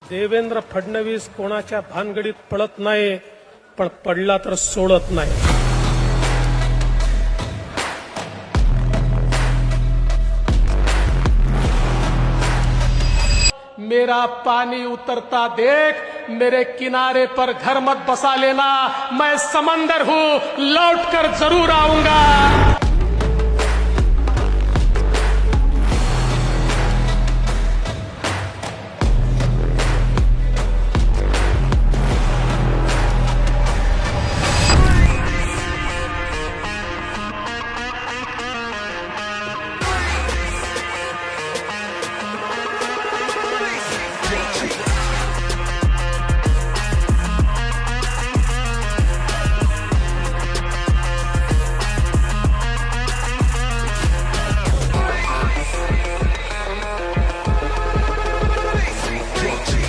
देवेंद्र फडणवीस कोणाच्या भानगडीत पडत नाही, पण पडला तर सोडत नाही। मेरा पानी उतरता देख, मेरे किनारे पर घर मत बसा लेना, मैं समंदर हूँ, लौट कर जरूर आऊंगा।